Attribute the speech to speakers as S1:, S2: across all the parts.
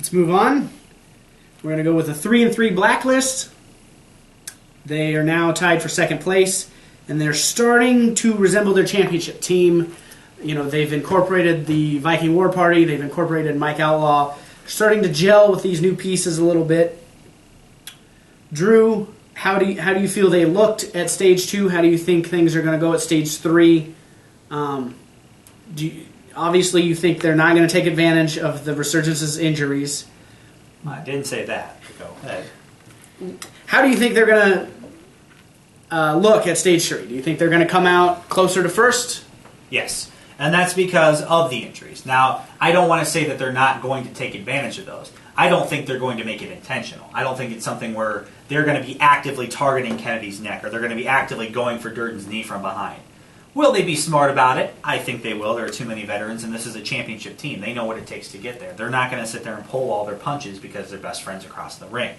S1: Let's move on. We're going to go with a 3-3 Blacklist. They are now tied for second place, and they're starting to resemble their championship team. You know, they've incorporated the Viking War Party. They've incorporated Mike Outlaw. Starting to gel with these new pieces a little bit. Drew, how do you feel they looked at stage 2? How do you think things are going to go at stage 3? Obviously, you think they're not going to take advantage of the Resurgence's injuries.
S2: I didn't say that. Go ahead.
S1: How do you think they're going to look at stage 3? Do you think they're going to come out closer to first?
S2: Yes, and that's because of the injuries. Now, I don't want to say that they're not going to take advantage of those. I don't think they're going to make it intentional. I don't think it's something where they're going to be actively targeting Kennedy's neck or they're going to be actively going for Durden's knee from behind. Will they be smart about it? I think they will. There are too many veterans, and this is a championship team. They know what it takes to get there. They're not going to sit there and pull all their punches because they're best friends across the ring.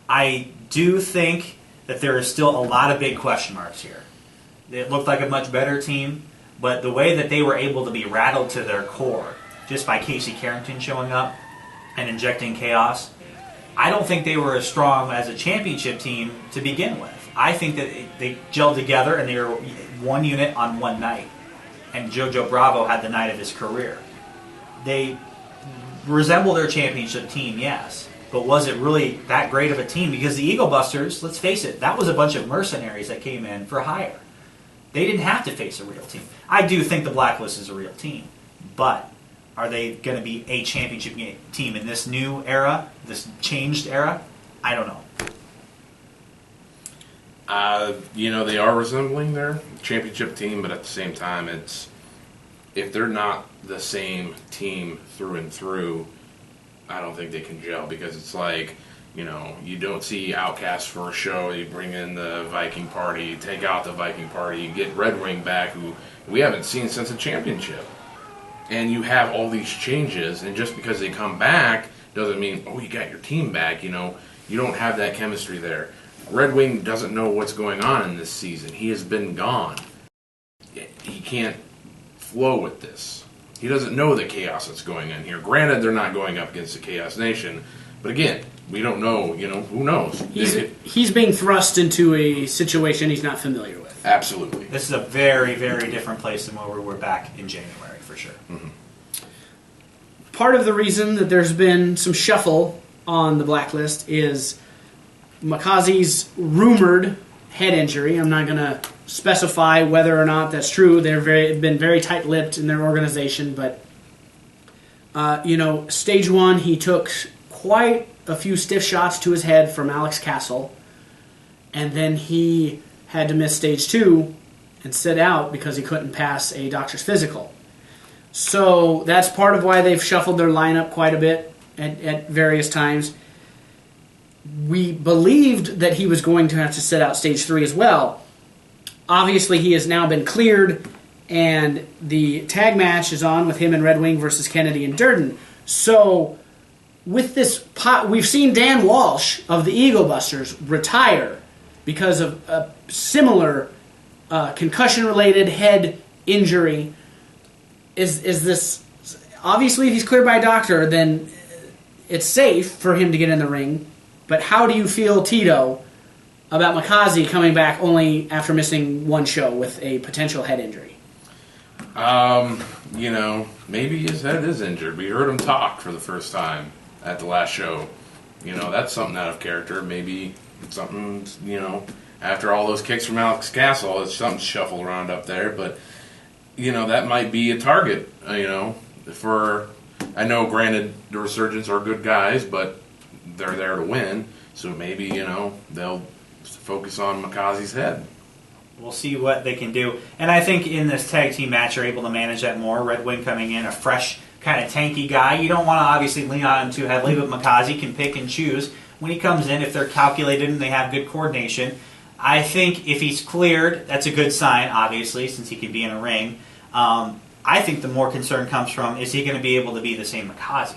S2: I do think that there is still a lot of big question marks here. It looked like a much better team, but the way that they were able to be rattled to their core just by Casey Carrington showing up and injecting chaos, I don't think they were as strong as a championship team to begin with. I think that they gelled together and they were one unit on one night. And Jojo Bravo had the night of his career. They resemble their championship team, yes. But was it really that great of a team? Because the Eagle Busters, let's face it, that was a bunch of mercenaries that came in for hire. They didn't have to face a real team. I do think the Blacklist is a real team. But are they going to be a championship team in this new era, this changed era? I don't know.
S3: They are resembling their championship team, but at the same time, if they're not the same team through and through, I don't think they can gel because it's like, you don't see Outcast for a show, you bring in the Viking Party, you take out the Viking Party, you get Red Wing back, who we haven't seen since a championship. And you have all these changes, and just because they come back doesn't mean, you got your team back, you don't have that chemistry there. Red Wing doesn't know what's going on in this season. He has been gone. He can't flow with this. He doesn't know the chaos that's going on here. Granted, they're not going up against the Chaos Nation, but again, we don't know, who knows?
S1: He's being thrust into a situation he's not familiar with.
S3: Absolutely.
S2: This is a very, very different place than where we were back in January, for sure.
S3: Mm-hmm.
S1: Part of the reason that there's been some shuffle on the Blacklist is Makazi's rumored head injury. I'm not going to specify whether or not that's true. They've been very tight-lipped in their organization, but stage 1, he took quite a few stiff shots to his head from Alex Castle, and then he had to miss stage 2 and sit out because he couldn't pass a doctor's physical. So that's part of why they've shuffled their lineup quite a bit at various times. We believed that he was going to have to sit out stage 3 as well. Obviously, he has now been cleared, and the tag match is on with him and Red Wing versus Kennedy and Durden. So, with this, we've seen Dan Walsh of the Eagle Busters retire because of a similar concussion-related head injury. Is this obviously if he's cleared by a doctor, then it's safe for him to get in the ring. But how do you feel, Tito, about Makazi coming back only after missing one show with a potential head injury?
S3: Maybe his head is injured. We heard him talk for the first time at the last show. That's something out of character. Maybe something, after all those kicks from Alex Castle, it's something shuffled around up there. But, that might be a target, for, I know, granted, the Resurgence are good guys, but they're there to win, so maybe, they'll focus on Makazi's head.
S2: We'll see what they can do. And I think in this tag team match, you're able to manage that more. Red Wing coming in, a fresh, kind of tanky guy. You don't want to obviously lean on him too heavily, but Makazi can pick and choose. When he comes in, if they're calculated and they have good coordination, I think if he's cleared, that's a good sign, obviously, since he can be in a ring. I think the more concern comes from, is he going to be able to be the same Makazi?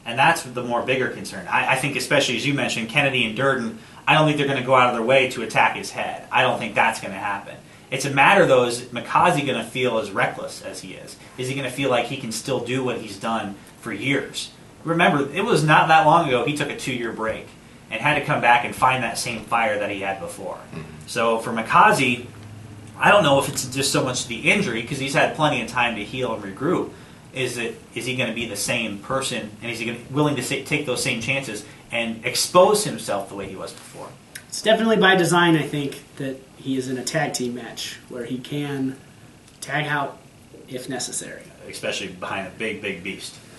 S2: And that's the more bigger concern. I think, especially as you mentioned, Kennedy and Durden, I don't think they're going to go out of their way to attack his head. I don't think that's going to happen. It's a matter, though, is Makazi going to feel as reckless as he is? Is he going to feel like he can still do what he's done for years? remember, it was not that long ago he took a 2-year break and had to come back and find that same fire that he had before. So for Mikaze, I don't know if it's just so much the injury, because he's had plenty of time to heal and regroup. Is he going to be the same person, and is he willing to take those same chances and expose himself the way he was before?
S1: It's definitely by design, I think, that he is in a tag team match where he can tag out if necessary.
S2: Especially behind a big, big beast.